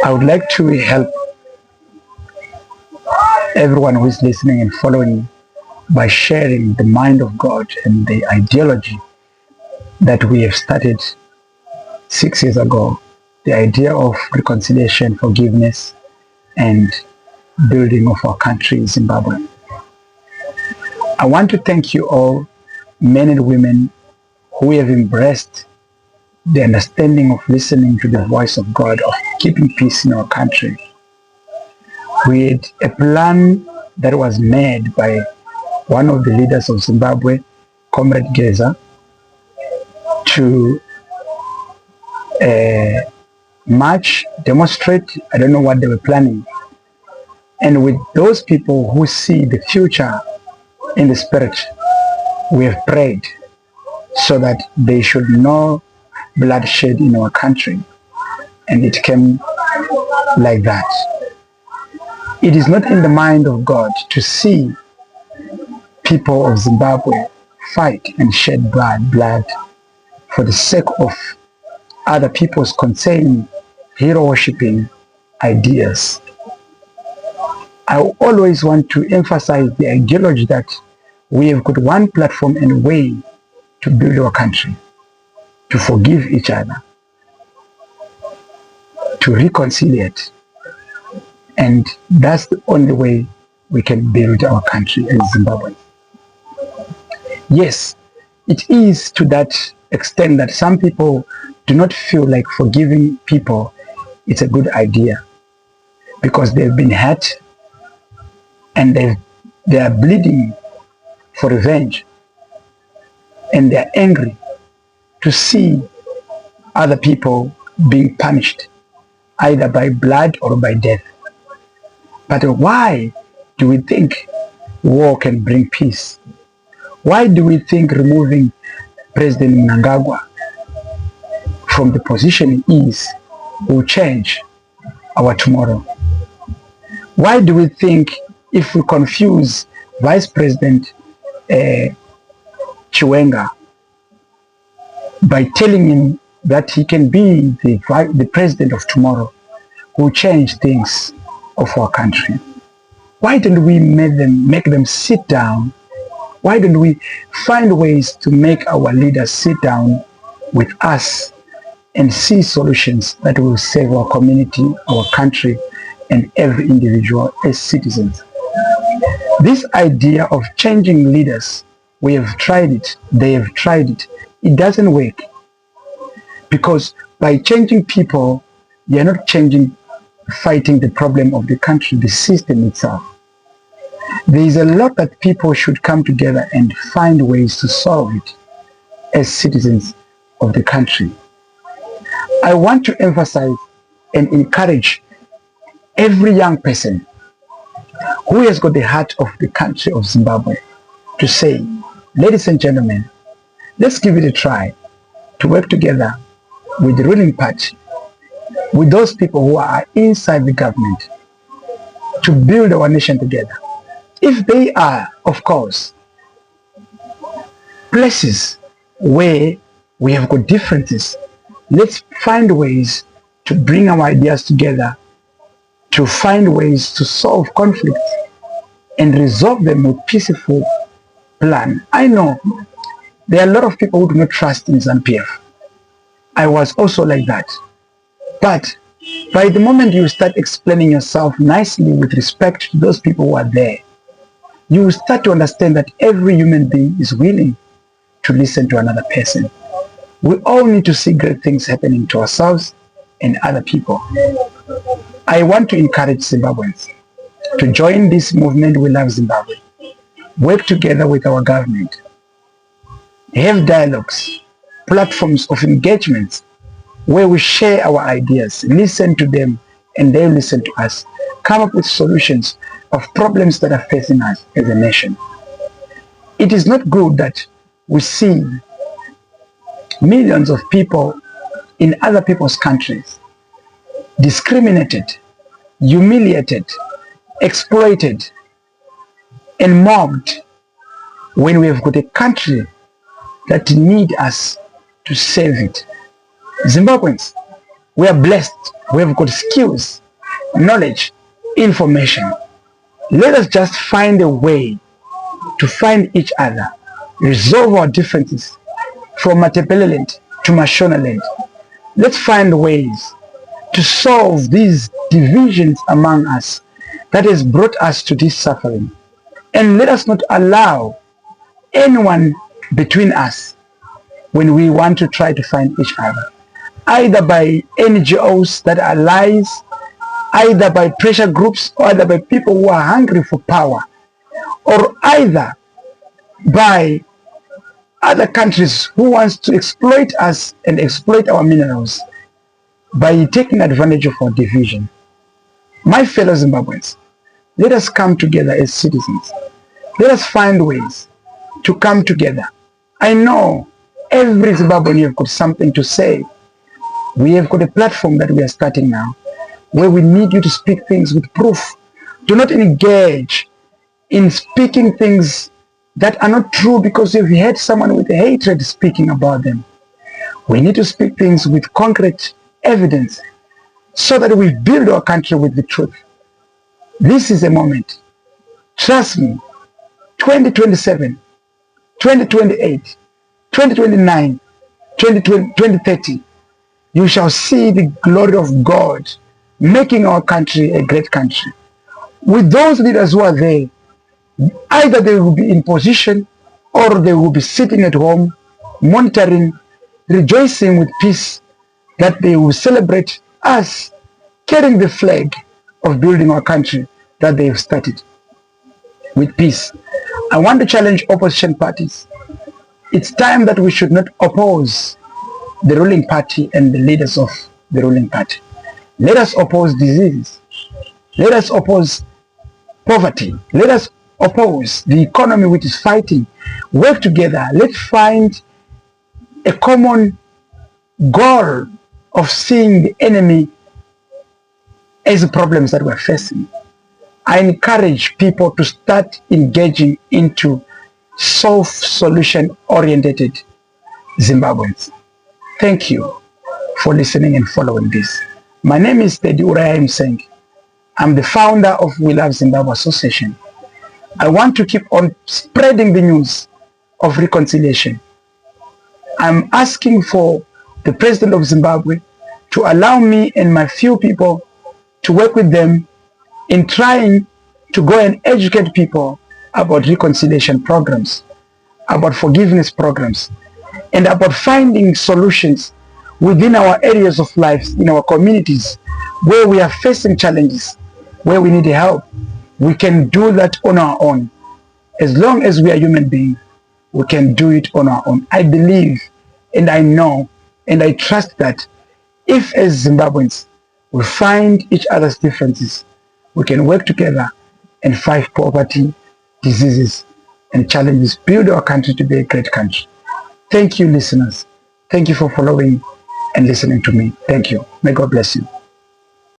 I would like to help everyone who is listening and following by sharing the mind of God and the ideology that we have started 6 years ago, the idea of reconciliation, forgiveness, and building of our country, Zimbabwe. I want to thank you all, men and women, who have embraced the understanding of listening to the voice of God, of keeping peace in our country. We had a plan that was made by one of the leaders of Zimbabwe, Comrade Geza, to march, demonstrate, I don't know what they were planning. And with those people who see the future in the spirit, we have prayed so that there should no bloodshed in our country. And it came like that. It is not in the mind of God to see people of Zimbabwe fight and shed blood for the sake of other people's concern, hero worshipping ideas. I always want to emphasize the ideology that we have got one platform and way to build our country, to forgive each other, to reconciliate. And that's the only way we can build our country as Zimbabwe. Yes, it is to that extent that some people do not feel like forgiving people it's a good idea because they've been hurt and they are bleeding for revenge, and they are angry to see other people being punished either by blood or by death. But why do we think war can bring peace? Why do we think removing President Mnangagwa from the position he is will change our tomorrow? Why do we think if we confuse Vice President Chiwenga by telling him that he can be the president of tomorrow, will change things of our country? Why don't we make them sit down? Why don't we find ways to make our leaders sit down with us and see solutions that will save our community, our country, and every individual as citizens? This idea of changing leaders, we have tried it, they have tried it, it doesn't work. Because by changing people, you're not fighting the problem of the country, the system itself. There is a lot that people should come together and find ways to solve it as citizens of the country. I want to emphasize and encourage every young person who has got the heart of the country of Zimbabwe to say, ladies and gentlemen, let's give it a try to work together with the ruling party, with those people who are inside the government, to build our nation together. If they are, of course, places where we have got differences, let's find ways to bring our ideas together, to find ways to solve conflicts and resolve them with peaceful plan. I know there are a lot of people who do not trust in ZANU-PF. I was also like that. But by the moment you start explaining yourself nicely with respect to those people who are there, you will start to understand that every human being is willing to listen to another person. We all need to see great things happening to ourselves and other people. I want to encourage Zimbabweans to join this movement, We Love Zimbabwe. Work together with our government. Have dialogues, platforms of engagements where we share our ideas, listen to them, and they listen to us. Come up with solutions of problems that are facing us as a nation. It is not good that we see millions of people in other people's countries discriminated, humiliated, exploited, and mobbed when we have got a country that needs us to save it. Zimbabweans, We are blessed. We have got skills, knowledge, information. Let us just find a way to find each other, resolve our differences from Matebeleland to Mashonaland. Let's find ways to solve these divisions among us that has brought us to this suffering. And let us not allow anyone between us when we want to try to find each other, either by NGOs that are lies, either by pressure groups, or either by people who are hungry for power, or either by other countries who wants to exploit us and exploit our minerals by taking advantage of our division. My fellow Zimbabweans, let us come together as citizens. Let us find ways to come together. I know every Zimbabwean have got something to say. We have got a platform that we are starting now, where we need you to speak things with proof. Do not engage in speaking things that are not true because you've heard someone with hatred speaking about them. We need to speak things with concrete evidence so that we build our country with the truth. This is a moment. Trust me, 2027, 2028, 2029, 2030, you shall see the glory of God making our country a great country. With those leaders who are there, either they will be in position or they will be sitting at home, monitoring, rejoicing with peace, that they will celebrate us carrying the flag of building our country that they have started with peace. I want to challenge opposition parties. It's time that we should not oppose the ruling party and the leaders of the ruling party. Let us oppose diseases. Let us oppose poverty. Let us oppose the economy which is fighting. Work together. Let's find a common goal of seeing the enemy as the problems that we're facing. I encourage people to start engaging into solution oriented Zimbabweans. Thank you for listening and following this. My name is Teddy Uraya Mseng. I'm the founder of We Love Zimbabwe Association. I want to keep on spreading the news of reconciliation. I'm asking for the President of Zimbabwe to allow me and my few people to work with them in trying to go and educate people about reconciliation programs, about forgiveness programs, and about finding solutions within our areas of life, in our communities, where we are facing challenges, where we need help. We can do that on our own. As long as we are human beings, we can do it on our own. I believe, and I know, and I trust that if as Zimbabweans, we find each other's differences, we can work together and fight poverty, diseases, and challenges, build our country to be a great country. Thank you, listeners. Thank you for following and listening to me. Thank you. May God bless you.